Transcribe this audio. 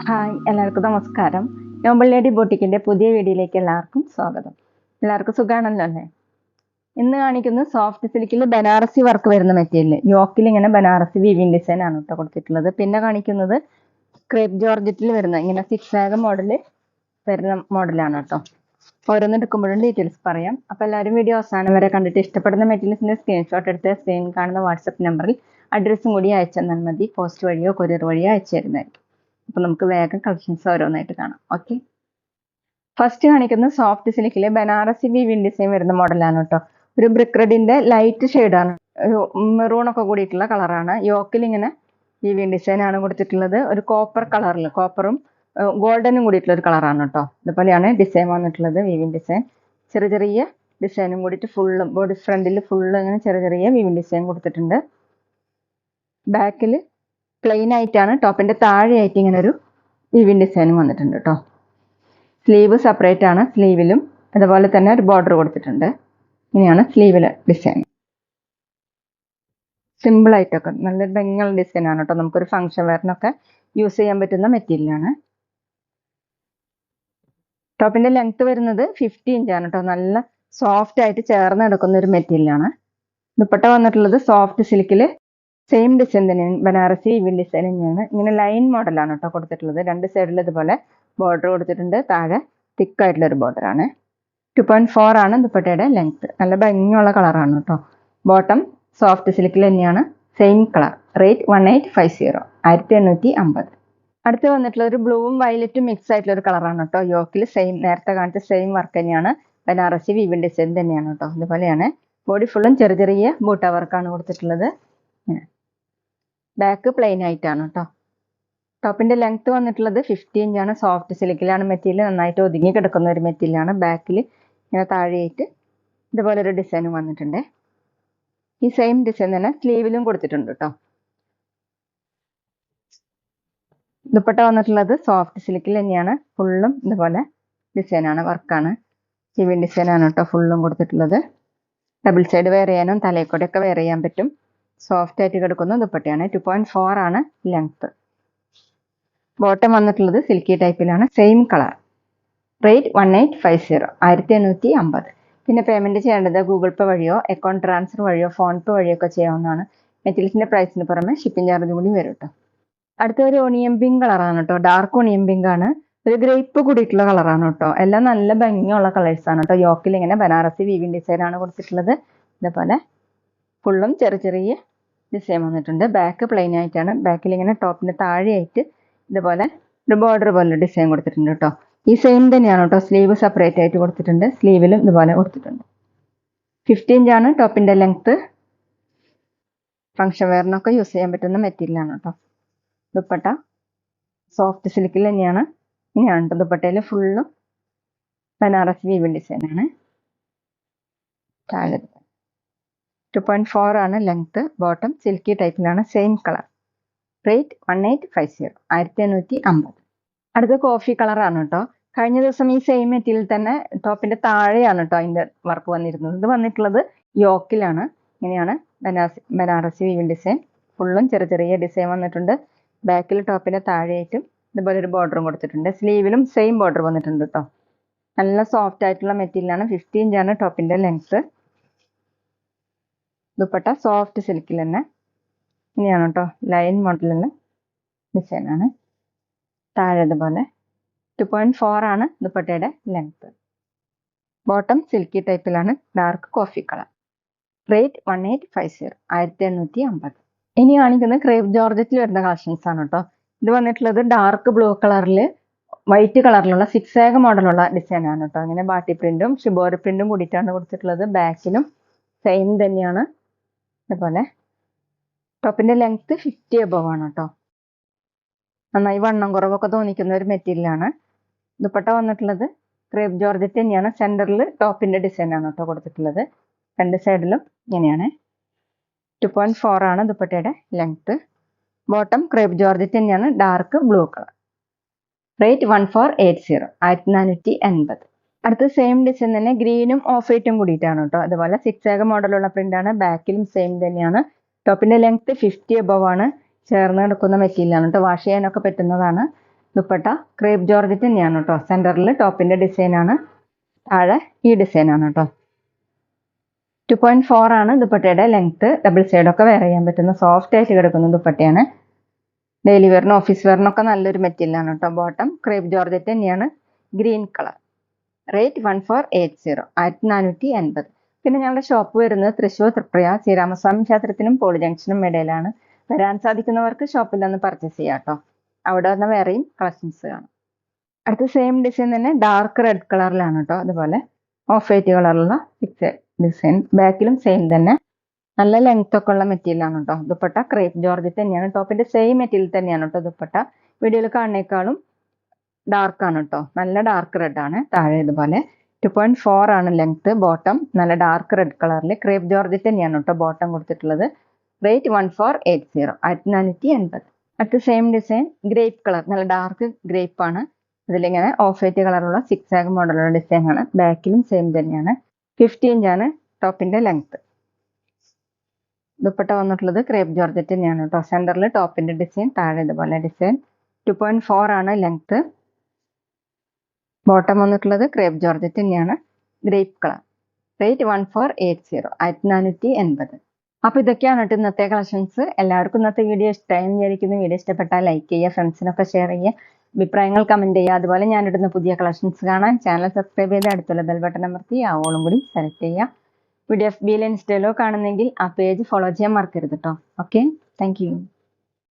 Hi, എല്ലാവർക്കും നമസ്കാരം. Noble lady ബൊട്ടിക്കിന്റെ പുതിയ വീഡിയോയിലേക്ക് എല്ലാവർക്കും സ്വാഗതം. എല്ലാവർക്കും സുഖാണല്ലോ അല്ലേ? ഇന്ന് കാണിക്കുന്നത് സോഫ്റ്റ് സിൽക്കിൽ ബനാറസി വർക്ക് വരുന്ന മെറ്റീരിയൽ. യോക്കിൽ ഇങ്ങനെ ബനാറസി വീവിംഗ് ഡിസൈൻ ആണ് കേട്ടോ കൊടുത്തിട്ടുള്ളത്. പിന്നെ കാണിക്കുന്നത് ക്രേപ്പ് ജോർജറ്റിൽ വരുന്ന ഇങ്ങനെ സിക്സ് മോഡൽ വരുന്ന മോഡലാണ് കേട്ടോ. ഓരോന്ന് എടുക്കുമ്പോഴും ഡീറ്റെയിൽസ് പറയാം. അപ്പോൾ എല്ലാവരും വീഡിയോ അവസാനം വരെ കണ്ടിട്ട് ഇഷ്ടപ്പെടുന്ന മെറ്റീരിയൽസിന്റെ സ്ക്രീൻഷോട്ട് എടുത്ത് സ്ക്രീൻ കാണുന്ന വാട്സപ്പ് നമ്പറിൽ അഡ്രസ്സും കൂടി അയച്ചു തന്നാൽ മതി. പോസ്റ്റ് വഴിയോ കൊറിയർ വഴിയോ അയച്ചു തരുന്നതായിരിക്കും. അപ്പോൾ നമുക്ക് വേഗം കളക്ഷൻസ് ഓരോന്നായിട്ട് കാണാം. ഓക്കെ, ഫസ്റ്റ് കാണിക്കുന്നത് സോഫ്റ്റ് സിൽക്കിലെ ബനാറസി വീവിംഗ് ഡിസൈൻ വരുന്ന മോഡലാണ് കേട്ടോ. ഒരു ബ്രിക്ക് റെഡിന്റെ ലൈറ്റ് ഷെയ്ഡാണ്, ഒരു മെറൂൺ ഒക്കെ കൂടിയിട്ടുള്ള കളറാണ്. യോക്കിൽ ഇങ്ങനെ വീവിംഗ് ഡിസൈൻ ആണ് കൊടുത്തിട്ടുള്ളത്. ഒരു കോപ്പർ കളറിൽ, കോപ്പറും ഗോൾഡനും കൂടിയിട്ടുള്ള ഒരു കളറാണ് കേട്ടോ. ഇതുപോലെയാണ് ഡിസൈൻ വന്നിട്ടുള്ളത്. വീവിംഗ് ഡിസൈൻ ചെറിയ ചെറിയ ഡിസൈനും കൂടിയിട്ട് ഫുള്ളും ബോഡി ഫ്രണ്ടിൽ ഫുള്ള് ഇങ്ങനെ ചെറിയ ചെറിയ വീവിംഗ് ഡിസൈൻ കൊടുത്തിട്ടുണ്ട്. ബാക്കിൽ പ്ലെയിൻ ആയിട്ടാണ്, ടോപ്പിന്റെ താഴെയായിട്ട് ഇങ്ങനെ ഒരു വീവിംഗ് ഡിസൈനും വന്നിട്ടുണ്ട് കേട്ടോ. സ്ലീവ് സെപ്പറേറ്റ് ആണ്, സ്ലീവിലും അതുപോലെ തന്നെ ഒരു ബോർഡർ കൊടുത്തിട്ടുണ്ട്. ഇങ്ങനെയാണ് സ്ലീവിലെ ഡിസൈൻ. സിമ്പിൾ ആയിട്ടൊക്കെ നല്ല ഭംഗിയുള്ള ഡിസൈൻ ആണ് കേട്ടോ. നമുക്കൊരു ഫംഗ്ഷൻ വെയറിനൊക്കെ യൂസ് ചെയ്യാൻ പറ്റുന്ന മെറ്റീരിയലാണ്. ടോപ്പിന്റെ ലെങ്ത് വരുന്നത് 50 ഇഞ്ചാണ് കേട്ടോ. നല്ല സോഫ്റ്റ് ആയിട്ട് ചേർന്ന് എടുക്കുന്ന ഒരു മെറ്റീരിയലാണ്. ദുപ്പട്ട വന്നിട്ടുള്ളത് സോഫ്റ്റ് സിൽക്കിൽ സെയിം ഡിസൈൻ തന്നെയാണ്, ബനാറസി വീവിംഗ് ഡിസൈൻ തന്നെയാണ്. ഇങ്ങനെ ലൈൻ മോഡലാണ് കേട്ടോ കൊടുത്തിട്ടുള്ളത്. രണ്ട് സൈഡിൽ ഇതുപോലെ ബോർഡർ കൊടുത്തിട്ടുണ്ട്. താഴെ തിക്കായിട്ടുള്ള ഒരു ബോർഡറാണ്. 2.4 ആണ് ദുപ്പട്ടയുടെ ലെങ്ത്. നല്ല ഭംഗിയുള്ള കളറാണ് കേട്ടോ. ബോട്ടം സോഫ്റ്റ് സിൽക്കിൽ തന്നെയാണ്, സെയിം കളർ. റേറ്റ് 1850, 1850. അടുത്ത് വന്നിട്ടുള്ള ഒരു ബ്ലൂവും വയലറ്റും മിക്സ് ആയിട്ടുള്ള ഒരു കളറാണ് കേട്ടോ. യോക്കിൽ സെയിം നേരത്തെ കാണിച്ച സെയിം വർക്ക് തന്നെയാണ്, ബനാറസി വീവിംഗ് ഡിസൈൻ തന്നെയാണ് കേട്ടോ. ഇതുപോലെയാണ് ബോഡി ഫുള്ളും ചെറിയ ചെറിയ ബൂട്ട വർക്കാണ് കൊടുത്തിട്ടുള്ളത്. ബാക്ക് പ്ലെയിൻ ആയിട്ടാണ് കേട്ടോ. ടോപ്പിന്റെ ലെങ്ത് വന്നിട്ടുള്ളത് 50 ഇഞ്ചാണ്. സോഫ്റ്റ് സിൽക്കിലാണ് മെറ്റീരിയൽ, നന്നായിട്ട് ഒതുങ്ങി കിടക്കുന്ന ഒരു മെറ്റീരിയലാണ്. ബാക്കിൽ ഇങ്ങനെ താഴെയായിട്ട് ഇതുപോലെ ഒരു ഡിസൈനും വന്നിട്ടുണ്ട്. ഈ സെയിം ഡിസൈൻ തന്നെ സ്ലീവിലും കൊടുത്തിട്ടുണ്ട് കേട്ടോ. ദുപ്പട്ട വന്നിട്ടുള്ളത് സോഫ്റ്റ് സിൽക്കിൽ തന്നെയാണ്, ഫുള്ളും ഇതുപോലെ ഡിസൈനാണ്, വർക്കാണ്, വീവിംഗ് ഡിസൈനാണ് കേട്ടോ ഫുള്ളും കൊടുത്തിട്ടുള്ളത്. ഡബിൾ സൈഡ് വെയർ ചെയ്യാനും തലയിക്കൂടെയൊക്കെ വെയർ ചെയ്യാൻ പറ്റും. സോഫ്റ്റ് ആയിട്ട് കിടക്കുന്ന ദുപ്പട്ടയാണ്. 2.4 ആണ് ലെങ്ത്. ബോട്ടം വന്നിട്ടുള്ളത് സിൽക്കി ടൈപ്പിലാണ്, സെയിം കളർ. റേറ്റ് 1850, 1850. പിന്നെ പേയ്മെന്റ് ചെയ്യേണ്ടത് ഗൂഗിൾ പേ വഴിയോ അക്കൗണ്ട് ട്രാൻസ്ഫർ വഴിയോ ഫോൺ പേ വഴിയോ ഒക്കെ ചെയ്യാവുന്നതാണ്. മെറ്റീരിയൽസിന്റെ പ്രൈസിന് പുറമെ ഷിപ്പിംഗ് ചാർജ് കൂടി വരും കേട്ടോ. അടുത്ത ഒരു ഓണിയൻ പിങ്ക് കളറാണ് കേട്ടോ. ഡാർക്ക് ഓണിയൻ പിങ്ക് ആണ്, ഒരു ഗ്രേപ്പ് കൂടിയിട്ടുള്ള കളറാണ് കേട്ടോ. എല്ലാം നല്ല ഭംഗിയുള്ള കളേഴ്സ് ആണ് കേട്ടോ. യോക്കിൽ ഇങ്ങനെ ബനാറസി വീവിംഗ് ഡിസൈൻ ആണ് കൊടുത്തിട്ടുള്ളത്. ഇതുപോലെ ഫുള്ളും ചെറിയ ചെറിയ ഡിസൈൻ വന്നിട്ടുണ്ട്. ബാക്ക് പ്ലെയിൻ ആയിട്ടാണ്. ബാക്കിൽ ഇങ്ങനെ ടോപ്പിന്റെ താഴെയായിട്ട് ഇതുപോലെ ഒരു ബോർഡർ പോലെ ഡിസൈൻ കൊടുത്തിട്ടുണ്ട് കേട്ടോ. ഈ സെയിം തന്നെയാണ് കേട്ടോ. സ്ലീവ് സെപ്പറേറ്റ് ആയിട്ട് കൊടുത്തിട്ടുണ്ട്. സ്ലീവിലും ഇതുപോലെ കൊടുത്തിട്ടുണ്ട്. 50 ഇഞ്ചാണ് ടോപ്പിന്റെ ലെങ്ത്. ഫംഗ്ഷൻ വെയറിനൊക്കെ യൂസ് ചെയ്യാൻ പറ്റുന്ന മെറ്റീരിയലാണ് കേട്ടോ. ദുപ്പട്ട സോഫ്റ്റ് സിൽക്കിൽ തന്നെയാണ്. ഇങ്ങനെയാണ് കേട്ടോ. ദുപ്പട്ടയിൽ ഫുള്ളും ബനാറസി വീവിംഗ് ഡിസൈൻ ആണ്. താഴെ 2.4 ആണ് ലെങ്ത്. ബോട്ടം സിൽക്കി ടൈപ്പിലാണ്, സെയിം കളർ. റേറ്റ് 1850, 1850. അടുത്ത കോഫി കളറാണ് കേട്ടോ. കഴിഞ്ഞ ദിവസം ഈ സെയിം മെറ്റീരിയൽ തന്നെ ടോപ്പിന്റെ താഴെയാണ് കേട്ടോ അതിന്റെ വർക്ക് വന്നിരുന്നത്. ഇത് വന്നിട്ടുള്ളത് യോക്കിലാണ്. ഇങ്ങനെയാണ് ബനാറസി വീവിംഗ് ഡിസൈൻ. ഫുള്ളും ചെറിയ ചെറിയ ഡിസൈൻ വന്നിട്ടുണ്ട്. ബാക്കിൽ ടോപ്പിന്റെ താഴെയായിട്ടും ഇതുപോലെ ഒരു ബോർഡറും കൊടുത്തിട്ടുണ്ട്. സ്ലീവിലും സെയിം ബോർഡർ വന്നിട്ടുണ്ട് കേട്ടോ. നല്ല സോഫ്റ്റ് ആയിട്ടുള്ള മെറ്റീരിയലാണ്. 50 ഇഞ്ചാണ് ടോപ്പിന്റെ ലെങ്ത്. ദുപ്പട്ട സോഫ്റ്റ് സിൽക്കിൽ തന്നെ ഇങ്ങനെയാണ് കേട്ടോ. ലൈൻ മോഡലുള്ള ഡിസൈനാണ്. താഴെ ഇതുപോലെ 2.4 ആണ് ദുപ്പട്ടയുടെ ലെങ്ത്. ബോട്ടം സിൽക്കി ടൈപ്പിലാണ്, ഡാർക്ക് കോഫി കളർ. റേറ്റ് 1850, 1850. ഇനി കാണിക്കുന്നത് ക്രേപ്പ് ജോർജറ്റിൽ വരുന്ന കളക്ഷൻസ് ആണ് കേട്ടോ. ഇത് വന്നിട്ടുള്ളത് ഡാർക്ക് ബ്ലൂ കളറിൽ വൈറ്റ് കളറിലുള്ള സിക്സ് മോഡലുള്ള ഡിസൈൻ ആണ് കേട്ടോ. ഇങ്ങനെ ബാട്ടി പ്രിന്റും ഷിബോറി പ്രിന്റും കൂടിയിട്ടാണ് കൊടുത്തിട്ടുള്ളത്. ബാക്കിലും സെയിം തന്നെയാണ്. അതുപോലെ ടോപ്പിന്റെ ലെങ്ത് 50 above ആണ് കേട്ടോ. നന്നായി വണ്ണം കുറവൊക്കെ തോന്നിക്കുന്ന ഒരു മെറ്റീരിയലാണ്. ദുപ്പട്ട വന്നിട്ടുള്ളത് ക്രേപ്പ് ജോർജറ്റ് തന്നെയാണ്. സെന്ററിൽ ടോപ്പിന്റെ ഡിസൈൻ ആണ് കേട്ടോ കൊടുത്തിട്ടുള്ളത്. രണ്ട് സൈഡിലും ഇങ്ങനെയാണ്. 2.4 ആണ് ദുപ്പട്ടയുടെ ലെങ്ത്. ബോട്ടം ക്രേപ്പ് ജോർജറ്റ് തന്നെയാണ്, ഡാർക്ക് ബ്ലൂ കളർ. റേറ്റ് 1480, 1480. അടുത്ത സെയിം ഡിസൈൻ തന്നെ ഗ്രീനും ഓഫ് വൈറ്റും കൂടിയിട്ടാണ് കേട്ടോ. അതുപോലെ സിക്സ് മോഡലുള്ള പ്രിന്റ് ആണ്. ബാക്കിലും സെയിം തന്നെയാണ്. ടോപ്പിൻ്റെ ലെങ്ത് 50 above ആണ്. ചേർന്ന് കിടക്കുന്ന മെറ്റീരിയലാണ് കേട്ടോ. വാഷ് ചെയ്യാനൊക്കെ പറ്റുന്നതാണ്. ദുപ്പട്ട ക്രേപ്പ് ജോർജറ്റ് തന്നെയാണ് കേട്ടോ. സെൻറ്ററിൽ ടോപ്പിൻ്റെ ഡിസൈനാണ്, താഴെ ഈ ഡിസൈനാണ് കേട്ടോ. 2.4 ആണ് ദുപ്പട്ടയുടെ ലെങ്ത്. ഡബിൾ സൈഡൊക്കെ വെയർ ചെയ്യാൻ പറ്റുന്ന സോഫ്റ്റ് ആയിട്ട് കിടക്കുന്ന ദുപ്പട്ടയാണ്. ഡെയിലി വെയറിനും ഓഫീസ് വെയറിനൊക്കെ നല്ലൊരു മെറ്റീരിയലാണ് കേട്ടോ. ബോട്ടം ക്രേപ്പ് ജോർജറ്റ് തന്നെയാണ്, ഗ്രീൻ കളർ. റേറ്റ് 1480, 1480. പിന്നെ ഞങ്ങളുടെ ഷോപ്പ് വരുന്നത് തൃശ്ശൂർ തൃപ്രയ ശ്രീരാമസ്വാമി ക്ഷേത്രത്തിനും പോളി ജംഗ്ഷനും ഇടയിലാണ്. വരാൻ സാധിക്കുന്നവർക്ക് ഷോപ്പിൽ നിന്ന് പർച്ചേസ് ചെയ്യാം കേട്ടോ. അവിടെ വന്ന വേറെയും കളക്ഷൻസ് കാണാം. അടുത്ത സെയിം ഡിസൈൻ തന്നെ ഡാർക്ക് റെഡ് കളറിലാണ് കേട്ടോ. അതുപോലെ ഓഫ് വൈറ്റ് കളറിലുള്ള ഫിക്സ് ഡിസൈൻ. ബാക്കിലും സെയിം തന്നെ, നല്ല ലെങ്ത് ഒക്കെ ഉള്ള മെറ്റീരിയലാണ് കേട്ടോ. ദുപ്പട്ട ക്രേപ്പ് ജോർജറ്റ് തന്നെയാണ്. ടോപ്പിന്റെ സെയിം മെറ്റീരിയൽ തന്നെയാണ് കേട്ടോ ദുപ്പട്ട. വീഡിയോയിൽ കാണുന്നേക്കാളും ഡാർക്ക് ആണ് കേട്ടോ. നല്ല ഡാർക്ക് റെഡ് ആണ്. താഴെ ഇതുപോലെ 2.4 ആണ് ലെങ്ത്. ബോട്ടം നല്ല ഡാർക്ക് റെഡ് കളറിൽ ക്രേപ്പ് ജോർജറ്റ് തന്നെയാണ് കേട്ടോ ബോട്ടം കൊടുത്തിട്ടുള്ളത്. റേറ്റ് 1480, 1480. അടുത്ത സെയിം ഡിസൈൻ ഗ്രേപ്പ് കളർ, നല്ല ഡാർക്ക് ഗ്രേപ്പ് ആണ്. ഇതിലിങ്ങനെ ഓഫ് വൈറ്റ് കളറുള്ള സിക്സ് ആഗ് മോഡലുള്ള ഡിസൈൻ ആണ്. ബാക്കിലും സെയിം തന്നെയാണ്. 50 ഇഞ്ചാണ് ടോപ്പിന്റെ ലെങ്ത്. ദുപ്പട്ട വന്നിട്ടുള്ളത് ക്രേപ്പ് ജോർജറ്റ് തന്നെയാണ് കേട്ടോ. സെന്ററിൽ ടോപ്പിന്റെ ഡിസൈൻ, താഴെ ഇതുപോലെ ഡിസൈൻ. 2.4 ആണ് ലെങ്ത്. ബോട്ടം വന്നിട്ടുള്ളത് ക്രേപ്പ് ജോർജറ്റ് തന്നെയാണ്, ഗ്രേപ്പ് കളർ. റേറ്റ് 1480, 1480. അപ്പോൾ ഇതൊക്കെയാണ് കേട്ടോ ഇന്നത്തെ കളക്ഷൻസ്. എല്ലാവർക്കും ഇന്നത്തെ വീഡിയോ ഇഷ്ടമായി വിചാരിക്കുന്നു. വീഡിയോ ഇഷ്ടപ്പെട്ടാൽ ലൈക്ക് ചെയ്യുക, ഫ്രണ്ട്സിനൊക്കെ ഷെയർ ചെയ്യുക, അഭിപ്രായങ്ങൾ കമൻറ്റ് ചെയ്യുക. അതുപോലെ ഞാനിടുന്ന പുതിയ കളക്ഷൻസ് കാണാൻ ചാനൽ സബ്സ്ക്രൈബ് ചെയ്ത് അടുത്തുള്ള ബെൽ ബട്ടൺ അമർത്തി ഓളും കൂടി സെലക്ട് ചെയ്യുക. വീഡിയോ FB-യിലോ ഇൻസ്റ്റയിലോ കാണുന്നെങ്കിൽ ആ പേജ് ഫോളോ ചെയ്യാൻ മറക്കരുത് കേട്ടോ. Okay, thank you.